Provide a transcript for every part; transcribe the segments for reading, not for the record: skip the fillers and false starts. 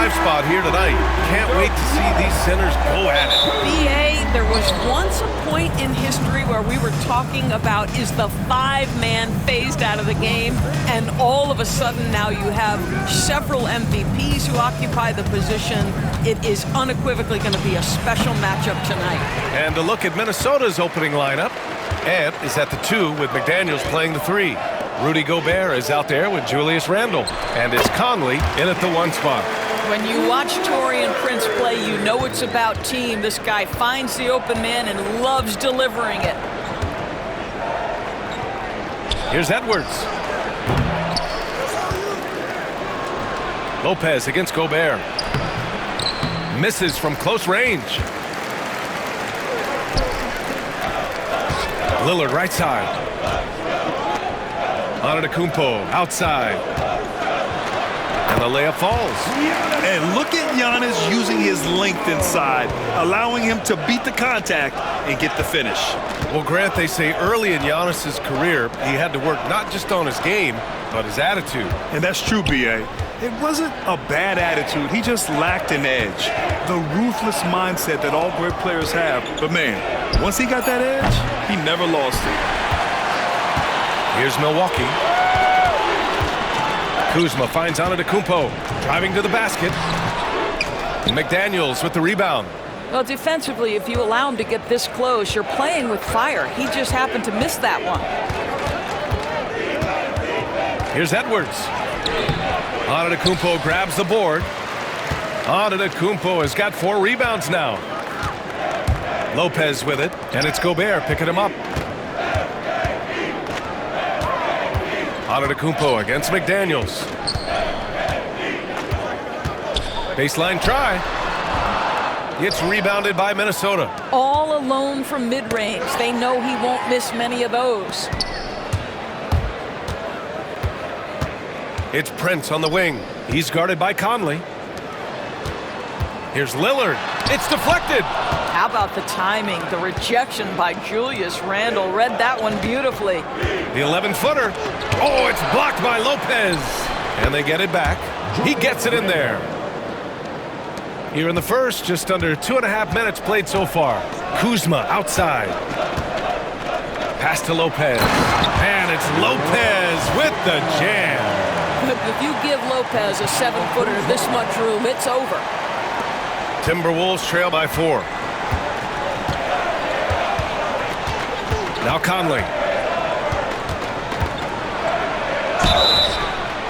5 spot here tonight. Can't wait to see these centers go at it. BA, there was once a point in history where we were talking about, is the 5-man phased out of the game? And all of a sudden now you have several MVPs who occupy the position. It is unequivocally going to be a special matchup tonight. And a look at Minnesota's opening lineup. Ant is at the 2 with McDaniels playing the 3. Rudy Gobert is out there with Julius Randle. And it's Conley in at the 1 spot. When you watch Taurean Prince play, you know it's about team. This guy finds the open man and loves delivering it. Here's Edwards. Lopez against Gobert. Misses from close range. Lillard right side. Antetokounmpo outside. And the layup falls. And look at Giannis using his length inside, allowing him to beat the contact and get the finish. Well, Grant, they say early in Giannis's career, he had to work not just on his game, but his attitude. And that's true, B.A. It wasn't a bad attitude. He just lacked an edge. The ruthless mindset that all great players have. But, man, once he got that edge, he never lost it. Here's Milwaukee. Kuzma finds Antetokounmpo, driving to the basket. McDaniels with the rebound. Well, defensively, if you allow him to get this close, you're playing with fire. He just happened to miss that one. Here's Edwards. Antetokounmpo grabs the board. Antetokounmpo has got 4 rebounds now. Lopez with it, and it's Gobert picking him up. Antetokounmpo against McDaniels. Baseline try. It's rebounded by Minnesota. All alone from mid-range. They know he won't miss many of those. It's Prince on the wing. He's guarded by Conley. Here's Lillard. It's deflected. How about the timing? The rejection by Julius Randle. Read that one beautifully. The 11-footer. Oh, it's blocked by Lopez. And they get it back. He gets it in there. Here in the first, just under 2.5 minutes played so far. Kuzma outside. Pass to Lopez. And it's Lopez with the jam. If you give Lopez a 7-footer this much room, it's over. Timberwolves trail by 4. Now Conley.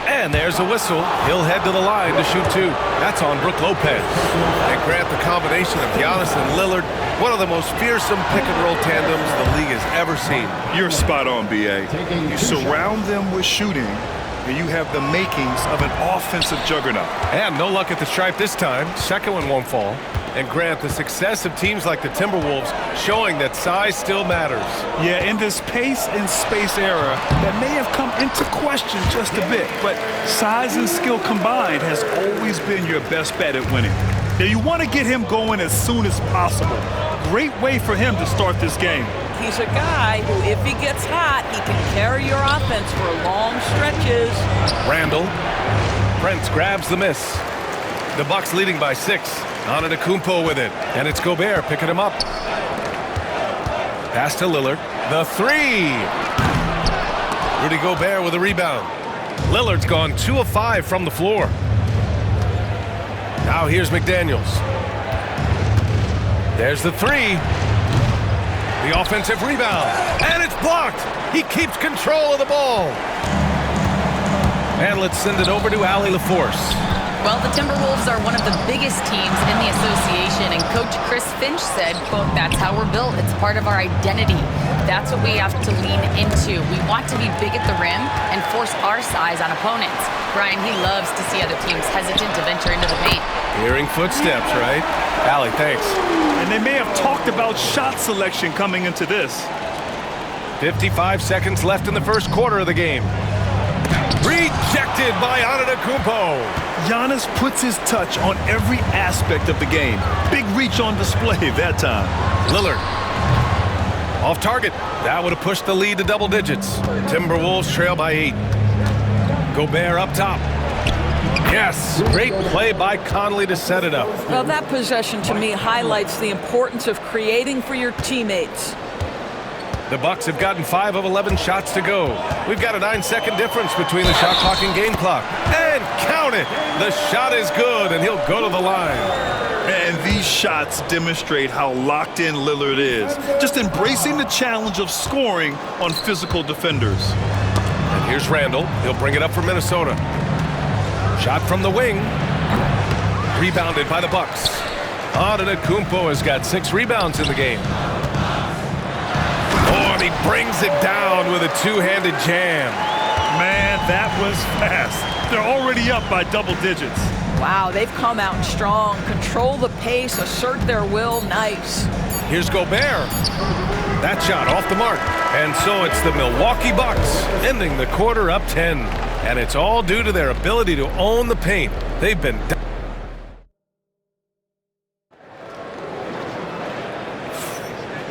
And there's a whistle. He'll head to the line to shoot 2. That's on Brook Lopez. And Grant, the combination of Giannis and Lillard, one of the most fearsome pick-and-roll tandems the league has ever seen. You're spot on, B.A. You surround them with shooting, and you have the makings of an offensive juggernaut. And no luck at the stripe this time. Second one won't fall. And Grant, the success of teams like the Timberwolves showing that size still matters. Yeah, in this pace and space era that may have come into question just a bit, but size and skill combined has always been your best bet at winning. Now you want to get him going as soon as possible. Great way for him to start this game. He's a guy who, if he gets hot, he can carry your offense for long stretches. Randle. Prince grabs the miss. The Bucks leading by 6. Antetokounmpo with it. And it's Gobert picking him up. Pass to Lillard. The 3. Rudy Gobert with a rebound. Lillard's gone 2 of 5 from the floor. Now here's McDaniels. There's the 3. The offensive rebound. And it's blocked. He keeps control of the ball. And let's send it over to Allie LaForce. Well, the Timberwolves are one of the biggest teams in the association, and Coach Chris Finch said, quote, "That's how we're built. It's part of our identity. That's what we have to lean into. We want to be big at the rim and force our size on opponents." Brian, he loves to see other teams hesitant to venture into the paint. Hearing footsteps, right? Allie, thanks. And they may have talked about shot selection coming into this. 55 seconds left in the first quarter of the game. Rejected by Antetokounmpo. Giannis puts his touch on every aspect of the game. Big reach on display that time. Lillard. Off target. That would have pushed the lead to double digits. Timberwolves trail by 8. Gobert up top. Yes, great play by Conley to set it up. Well, that possession to me highlights the importance of creating for your teammates. The Bucks have gotten 5 of 11 shots to go. We've got a 9-second difference between the shot clock and game clock. And count it! The shot is good, and he'll go to the line. And these shots demonstrate how locked in Lillard is. Just embracing the challenge of scoring on physical defenders. And here's Randall. He'll bring it up for Minnesota. Shot from the wing. Rebounded by the Bucks. Antetokounmpo has got 6 rebounds in the game. Oh, and he brings it down with a two-handed jam. Man, that was fast. They're already up by double digits. Wow, they've come out strong. Control the pace, assert their will. Nice. Here's Gobert. That shot off the mark. And so it's the Milwaukee Bucks ending the quarter up 10. And it's all due to their ability to own the paint. They've been...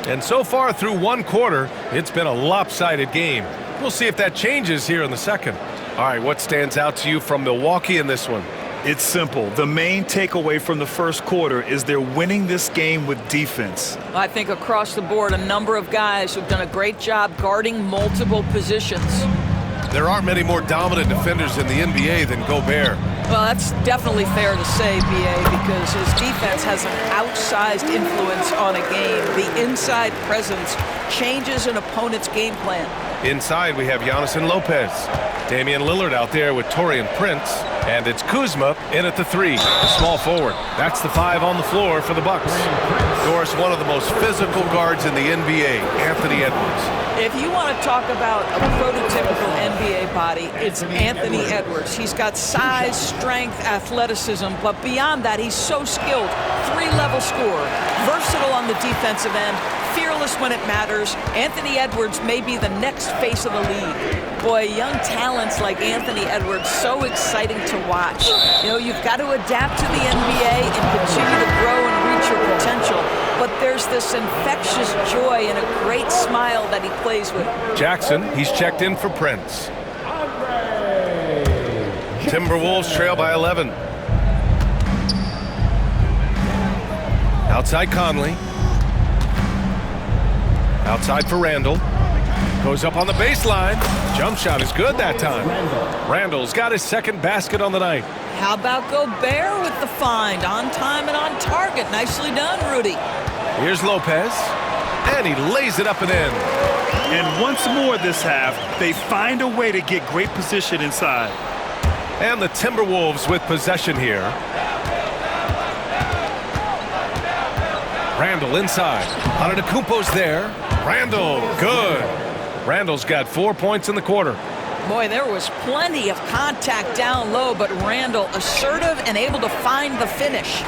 And so far through one quarter, it's been a lopsided game. We'll see if that changes here in the second. All right, what stands out to you from Milwaukee in this one? It's simple. The main takeaway from the first quarter is they're winning this game with defense. I think across the board, a number of guys who've done a great job guarding multiple positions. There aren't many more dominant defenders in the NBA than Gobert. Well, that's definitely fair to say, B.A., because his defense has an outsized influence on a game. The inside presence changes an opponent's game plan. Inside, we have Giannis and Lopez. Damian Lillard out there with Taurean Prince. And it's Kuzma in at the 3, the small forward. That's the 5 on the floor for the Bucks. Doris, one of the most physical guards in the NBA, Anthony Edwards. If you want to talk about a prototypical NBA body, it's Anthony Edwards. He's got size, strength, athleticism, but beyond that, he's so skilled. 3-level scorer, versatile on the defensive end, fearless when it matters. Anthony Edwards may be the next face of the league. Boy, young talents like Anthony Edwards, so exciting to watch. You know, you've got to adapt to the NBA and continue to grow and reach your potential. But there's this infectious joy and a great smile that he plays with. Jackson, he's checked in for Prince. Timberwolves trail by 11. Outside Conley. Outside for Randall. Goes up on the baseline. Jump shot is good that time. Randall's got his second basket on the night. How about Gobert with the find? On time and on target. Nicely done, Rudy. Here's Lopez. And he lays it up and in. And once more this half, they find a way to get great position inside. And the Timberwolves with possession here. Randall inside. Antetokounmpo's there. Randall, good. Randall's got 4 points in the quarter. Boy, there was plenty of contact down low, but Randall assertive and able to find the finish.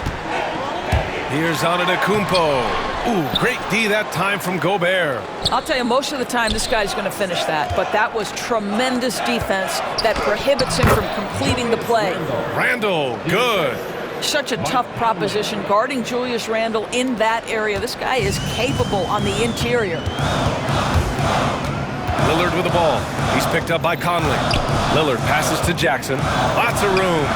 Here's Antetokounmpo. Ooh, great D that time from Gobert. I'll tell you, most of the time this guy's going to finish that, but that was tremendous defense that prohibits him from completing the play. Randall, good. Such a tough proposition guarding Julius Randall in that area. This guy is capable on the interior. Lillard with the ball. He's picked up by Conley. Lillard passes to Jackson. Lots of room.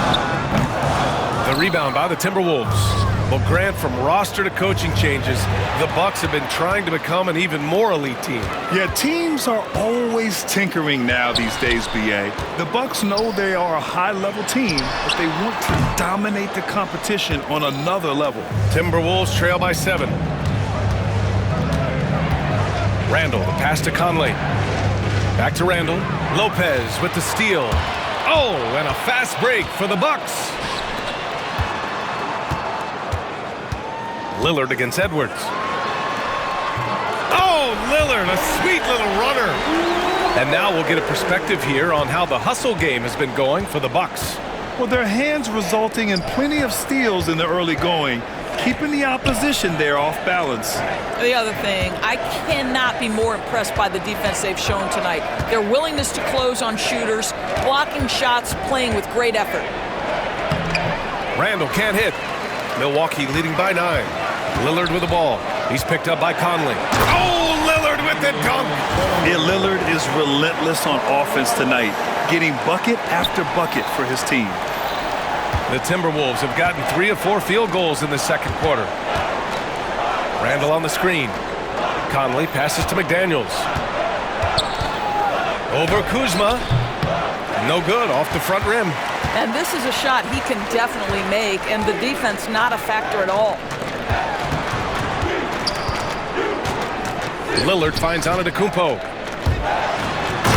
The rebound by the Timberwolves. Well, Grant, from roster to coaching changes, the Bucks have been trying to become an even more elite team. Yeah, teams are always tinkering now these days, B.A. The Bucks know they are a high-level team, but they want to dominate the competition on another level. Timberwolves trail by 7. Randall, the pass to Conley. Back to Randall. Lopez with the steal. Oh, and a fast break for the Bucks. Lillard against Edwards. Oh, Lillard, a sweet little runner. And now we'll get a perspective here on how the hustle game has been going for the Bucks. Well, their hands resulting in plenty of steals in the early going, keeping the opposition there off balance. The other thing, I cannot be more impressed by the defense they've shown tonight. Their willingness to close on shooters, blocking shots, playing with great effort. Randall can't hit. Milwaukee leading by 9. Lillard with the ball. He's picked up by Conley. Oh, Lillard with the dunk. Yeah, Lillard is relentless on offense tonight, getting bucket after bucket for his team. The Timberwolves have gotten 3 of 4 field goals in the second quarter. Randall on the screen. Conley passes to McDaniels. Over Kuzma. No good, off the front rim. And this is a shot he can definitely make, and the defense not a factor at all. Lillard finds Antetokounmpo.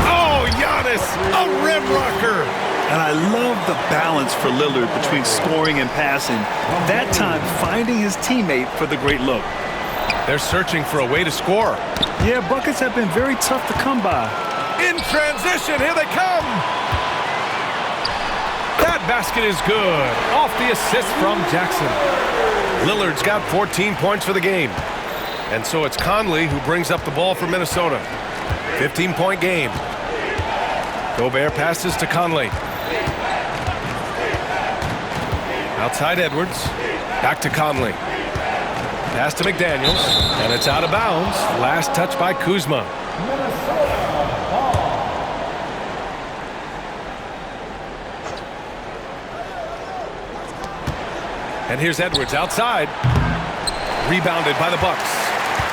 Oh, Giannis, a rim rocker. And I love the balance for Lillard between scoring and passing. That time, finding his teammate for the great look. They're searching for a way to score. Yeah, buckets have been very tough to come by. In transition, here they come. That basket is good. Off the assist from Jackson. Lillard's got 14 points for the game. And so it's Conley who brings up the ball for Minnesota. 15-point game. Gobert passes to Conley. Outside Edwards. Back to Conley. Pass to McDaniels. And it's out of bounds. Last touch by Kuzma. And here's Edwards outside. Rebounded by the Bucks.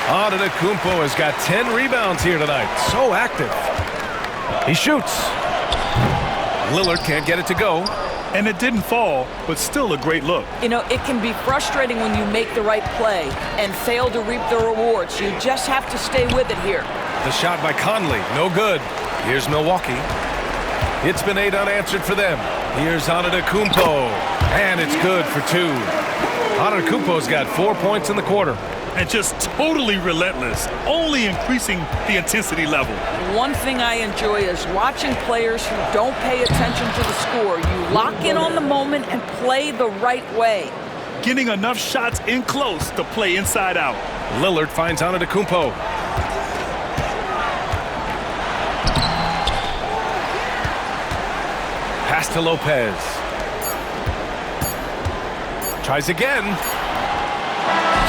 Antetokounmpo has got 10 rebounds here tonight. So active. He shoots. Lillard can't get it to go. And it didn't fall, but still a great look. You know, it can be frustrating when you make the right play and fail to reap the rewards. You just have to stay with it here. The shot by Conley, no good. Here's Milwaukee. It's been 8 unanswered for them. Here's Antetokounmpo, and it's good for 2. Antetokounmpo's got 4 points in the quarter. And just totally relentless, only increasing the intensity level. One thing I enjoy is watching players who don't pay attention to the score. You lock in on the moment and play the right way. Getting enough shots in close to play inside out. Lillard finds Antetokounmpo. Pass to Lopez. Tries again.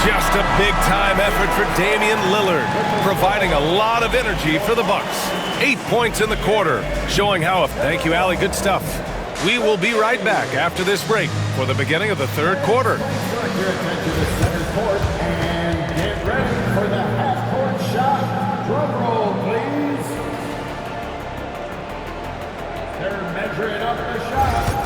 Just a big-time effort for Damian Lillard, providing a lot of energy for the Bucks. 8 points in the quarter, showing how. Thank you, Allie. Good stuff. We will be right back after this break for the beginning of the third quarter. Direct your attention to center court and get ready for the half-court shot. Drum roll, please. They're measuring up the shot.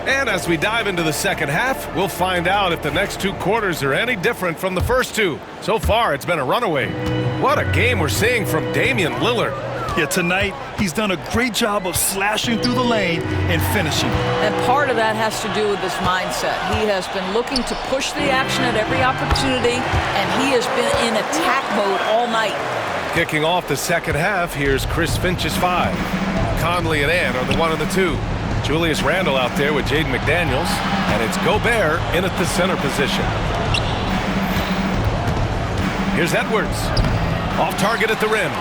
And as we dive into the second half, we'll find out if the next 2 quarters are any different from the first 2. So far, it's been a runaway. What a game we're seeing from Damian Lillard. Yeah, tonight, he's done a great job of slashing through the lane and finishing. And part of that has to do with his mindset. He has been looking to push the action at every opportunity, and he has been in attack mode all night. Kicking off the second half, here's Chris Finch's 5. Conley and Ant are the 1 and the 2. Julius Randle out there with Jaden McDaniels, and it's Gobert in at the center position. Here's Edwards. Off target at the rim.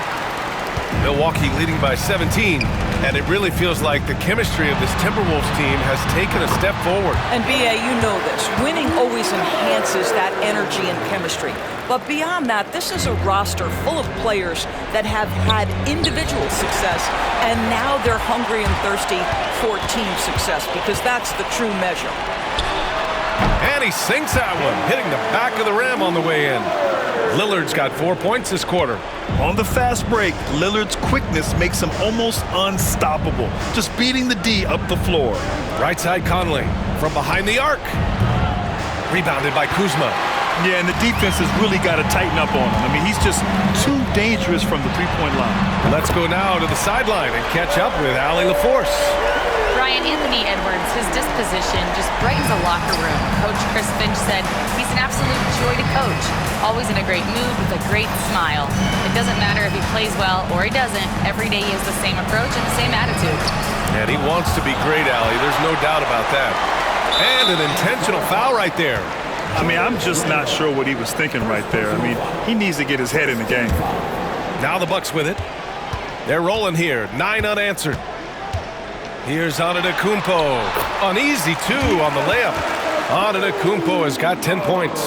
Milwaukee leading by 17, and it really feels like the chemistry of this Timberwolves team has taken a step forward. And B.A., you know this. Winning always enhances that energy and chemistry. But beyond that, this is a roster full of players that have had individual success, and now they're hungry and thirsty for team success, because that's the true measure. And he sinks that one, hitting the back of the rim on the way in. Lillard's got 4 points this quarter. On the fast break, Lillard's quickness makes him almost unstoppable, just beating the D up the floor. Right side Conley from behind the arc. Rebounded by Kuzma. Yeah, and the defense has really got to tighten up on him. I mean, he's just too dangerous from the three-point line. Let's go now to the sideline and catch up with Allie LaForce. Ryan, Anthony Edwards, his disposition just brightens a locker room. Coach Chris Finch said he's an absolute joy to coach. Always in a great mood with a great smile. It doesn't matter if he plays well or he doesn't. Every day he has the same approach and the same attitude. And he wants to be great, Allie. There's no doubt about that. And an intentional foul right there. I mean, I'm just not sure what he was thinking right there. I mean, he needs to get his head in the game. Now the Bucks with it. They're rolling here. 9 unanswered. Here's Antetokounmpo. An easy 2 on the layup. Antetokounmpo has got 10 points.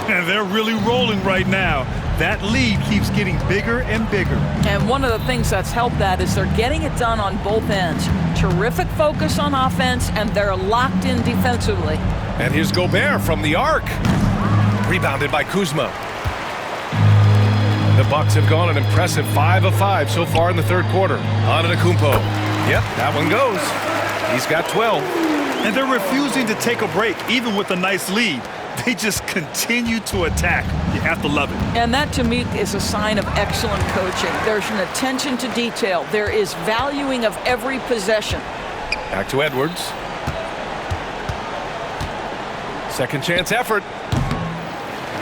And they're really rolling right now. that lead keeps getting bigger and bigger. And one of the things that's helped that is they're getting it done on both ends. Terrific focus on offense, and they're locked in defensively. And here's Gobert from the arc. Rebounded by Kuzma. The Bucks have gone an impressive 5 of 5 so far in the third quarter. Antetokounmpo. Yep, that one goes. He's got 12. And they're refusing to take a break, even with a nice lead. They just continue to attack. You have to love it. And that, to me, is a sign of excellent coaching. There's an attention to detail. There is valuing of every possession. Back to Edwards. Second chance effort.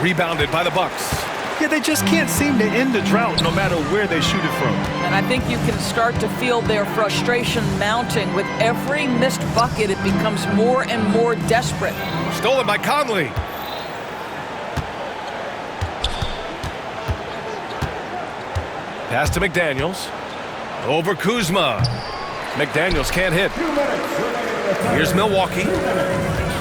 Rebounded by the Bucks. Yeah, they just can't seem to end the drought no matter where they shoot it from. And I think you can start to feel their frustration mounting. With every missed bucket, it becomes more and more desperate. Stolen by Conley. Pass to McDaniels. Over Kuzma. McDaniels can't hit. Here's Milwaukee.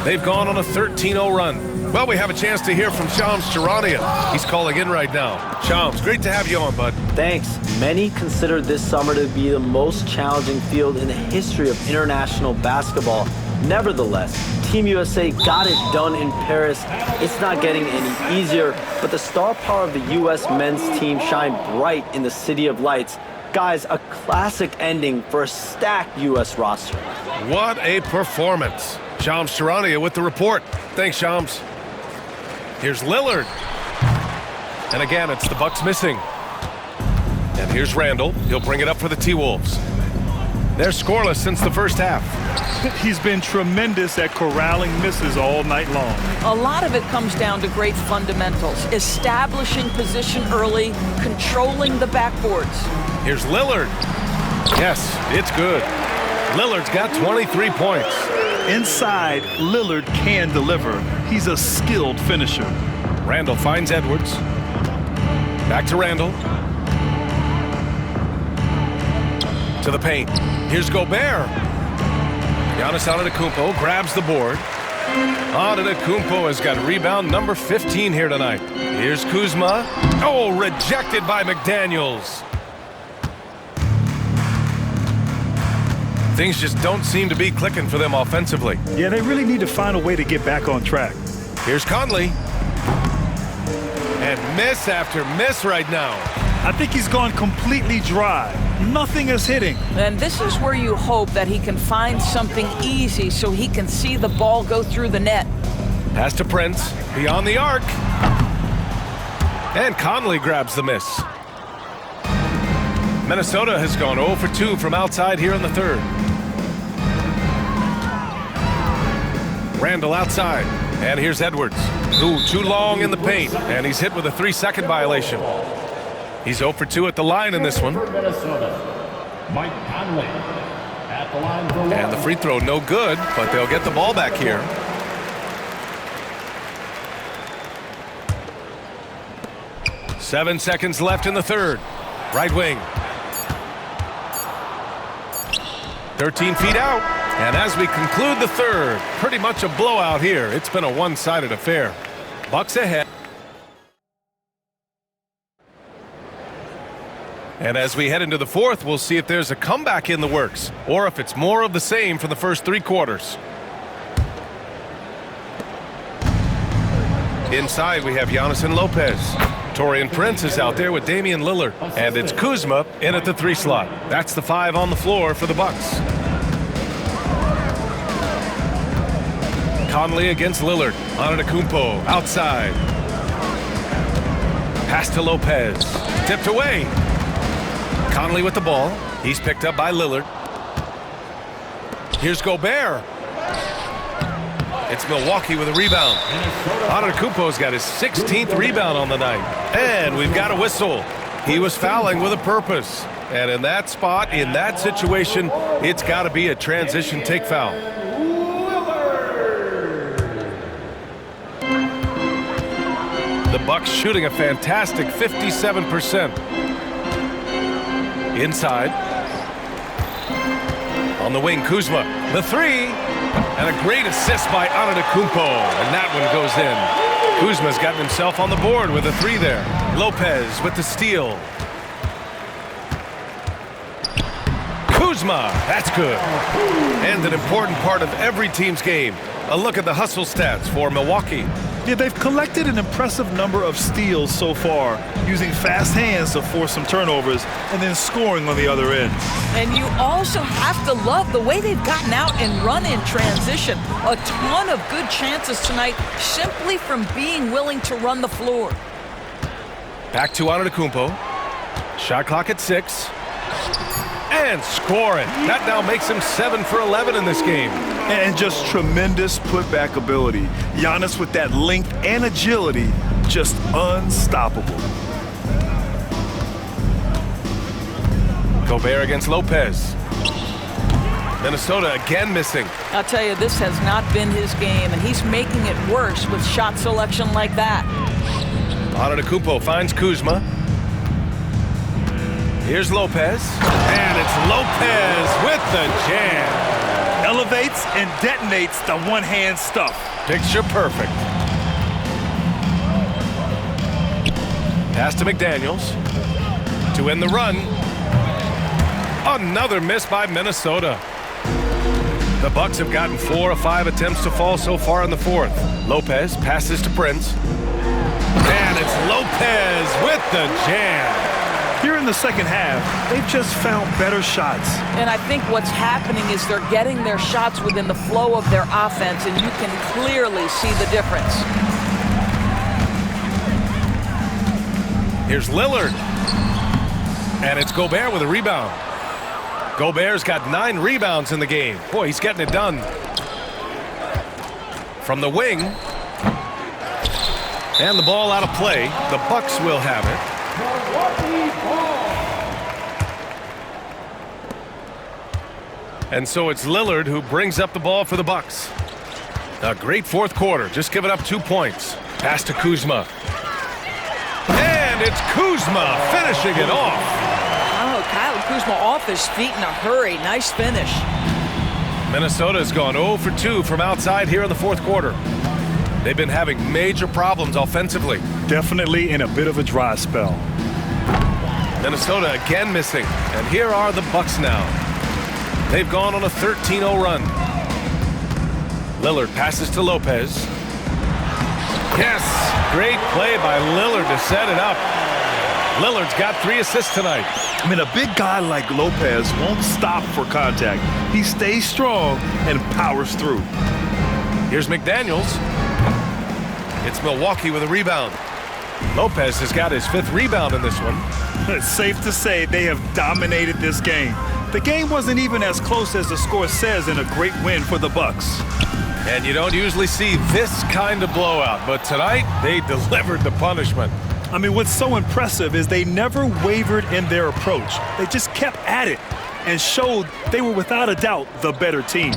They've gone on a 13-0 run. Well, we have a chance to hear from Shams Charania. He's calling in right now. Shams, great to have you on, bud. Thanks. Many consider this summer to be the most challenging field in the history of international basketball. Nevertheless, Team USA got it done in Paris. It's not getting any easier, but the star power of the U.S. men's team shined bright in the City of Lights. Guys, a classic ending for a stacked U.S. roster. What a performance. Shams Charania with the report. Thanks, Shams. Here's Lillard. And again, it's the Bucks missing. And here's Randall. He'll bring it up for the T-Wolves. They're scoreless since the first half. He's been tremendous at corralling misses all night long. A lot of it comes down to great fundamentals. Establishing position early, controlling the backboards. Here's Lillard. Yes, it's good. Lillard's got 23 points. Inside, Lillard can deliver. He's a skilled finisher. Randall finds Edwards. Back to Randall. To the paint. Here's Gobert. Giannis Antetokounmpo grabs the board. Antetokounmpo has got rebound number 15 here tonight. Here's Kuzma. Oh, rejected by McDaniels. Things just don't seem to be clicking for them offensively. Yeah, they really need to find a way to get back on track. Here's Conley. And miss after miss right now. I think he's gone completely dry. Nothing is hitting. And this is where you hope that he can find something easy so he can see the ball go through the net. Pass to Prince. Beyond the arc. And Conley grabs the miss. Minnesota has gone 0 for 2 from outside here in the third. Randall outside. And here's Edwards. Ooh, too long in the paint. And he's hit with a 3-second violation. He's 0 for 2 at the line in this one. Mike Conley at the line for one. And the free throw no good, but they'll get the ball back here. Seven seconds left in the third. Right wing. 13 feet out. And as we conclude the third, pretty much a blowout here. It's been a one-sided affair. Bucks ahead. And as we head into the fourth, we'll see if there's a comeback in the works or if it's more of the same for the first 3 quarters. Inside, we have Giannis and Lopez. Taurean Prince is out there with Damian Lillard. And it's Kuzma in at the 3 slot. That's the 5 on the floor for the Bucks. Conley against Lillard. Antetokounmpo outside. Pass to Lopez. Tipped away. Conley with the ball. He's picked up by Lillard. Here's Gobert. It's Milwaukee with a rebound. Antetokounmpo's got his 16th rebound on the night. And we've got a whistle. He was fouling with a purpose. And in that spot, in that situation, it's got to be a transition take foul. The Bucks shooting a fantastic 57%. Inside. On the wing, Kuzma. The 3. And a great assist by Antetokounmpo. And that one goes in. Kuzma's gotten himself on the board with a 3 there. Lopez with the steal. Kuzma, that's good. And an important part of every team's game. A look at the hustle stats for Milwaukee. Yeah, they've collected an impressive number of steals so far, using fast hands to force some turnovers and then scoring on the other end. And you also have to love the way they've gotten out and run in transition. A ton of good chances tonight simply from being willing to run the floor. Back to Antetokounmpo. Shot clock at 6. And scoring. That now makes him 7 for 11 in this game. And just tremendous putback ability. Giannis with that length and agility, just unstoppable. Gobert against Lopez. Minnesota again missing. I'll tell you, this has not been his game, and he's making it worse with shot selection like that. Antetokounmpo finds Kuzma. Here's Lopez. And it's Lopez with the jam. Elevates and detonates the one-hand stuff. Picture perfect. Pass to McDaniels. To end the run. Another miss by Minnesota. The Bucks have gotten 4 of 5 attempts to fall so far in the 4th. Lopez passes to Prince. And it's Lopez with the jam. Here in the second half, they've just found better shots. And I think what's happening is they're getting their shots within the flow of their offense, and you can clearly see the difference. Here's Lillard. And it's Gobert with a rebound. Gobert's got 9 rebounds in the game. Boy, he's getting it done. From the wing. And the ball out of play. The Bucks will have it. And so it's Lillard who brings up the ball for the Bucks. A great 4th quarter, just giving up 2 points. Pass to Kuzma. And it's Kuzma finishing it off. Oh, Kyle Kuzma off his feet in a hurry. Nice finish. Minnesota's gone 0 for 2 from outside here in the 4th quarter. They've been having major problems offensively. Definitely in a bit of a dry spell. Minnesota again missing. And here are the Bucks now. They've gone on a 13-0 run. Lillard passes to Lopez. Yes, great play by Lillard to set it up. Lillard's got 3 assists tonight. I mean, a big guy like Lopez won't stop for contact. He stays strong and powers through. Here's McDaniels. It's Milwaukee with a rebound. Lopez has got his 5th rebound in this one. It's safe to say they have dominated this game. The game wasn't even as close as the score says in a great win for the Bucks. And you don't usually see this kind of blowout, but tonight they delivered the punishment. I mean, what's so impressive is they never wavered in their approach. They just kept at it and showed they were without a doubt the better team.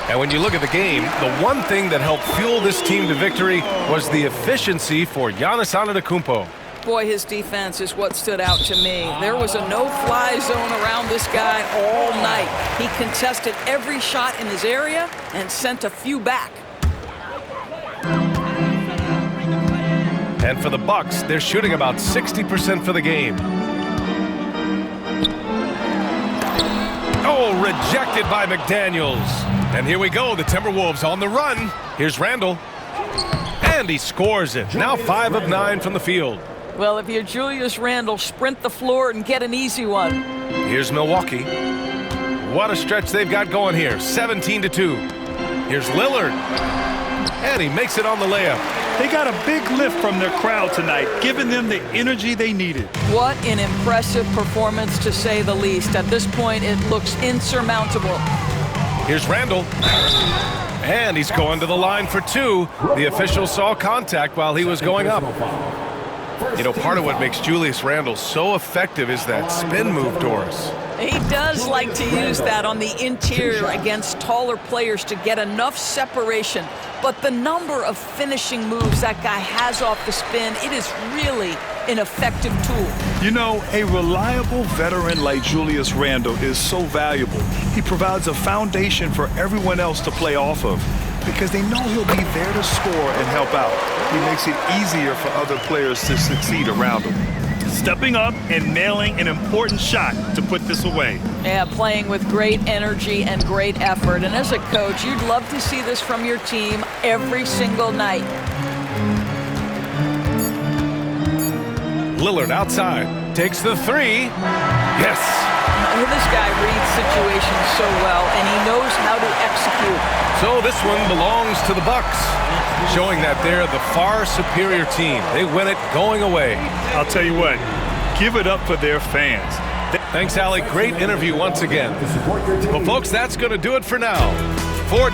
And when you look at the game, the one thing that helped fuel this team to victory was the efficiency for Giannis Antetokounmpo. Boy, his defense is what stood out to me. There was a no-fly zone around this guy all night. He contested every shot in his area and sent a few back. And for the Bucks, they're shooting about 60% for the game. Oh, rejected by McDaniels. And here we go, the Timberwolves on the run. Here's Randle. And he scores it. Now 5 of 9 from the field. Well, if you're Julius Randle, sprint the floor and get an easy one. Here's Milwaukee. What a stretch they've got going here. 17-2. Here's Lillard. And he makes it on the layup. They got a big lift from their crowd tonight, giving them the energy they needed. What an impressive performance, to say the least. At this point, it looks insurmountable. Here's Randle. And he's going to the line for 2. The official saw contact while he was going up. You know, part of what makes Julius Randle so effective is that spin move, Doris. He does like to use that on the interior against taller players to get enough separation. But the number of finishing moves that guy has off the spin, it is really an effective tool. You know, a reliable veteran like Julius Randle is so valuable. He provides a foundation for everyone else to play off of. because they know he'll be there to score and help out. He makes it easier for other players to succeed around him. Stepping up and nailing an important shot to put this away. Yeah, playing with great energy and great effort. And as a coach, you'd love to see this from your team every single night. Lillard outside. Takes the three. Yes. This guy reads situations so well, and he knows how to execute. So this one belongs to the Bucks, showing that they're the far superior team. They win it going away. I'll tell you what, give it up for their fans. Thanks, Allie. Great interview once again. Well, folks, that's going to do it for now. For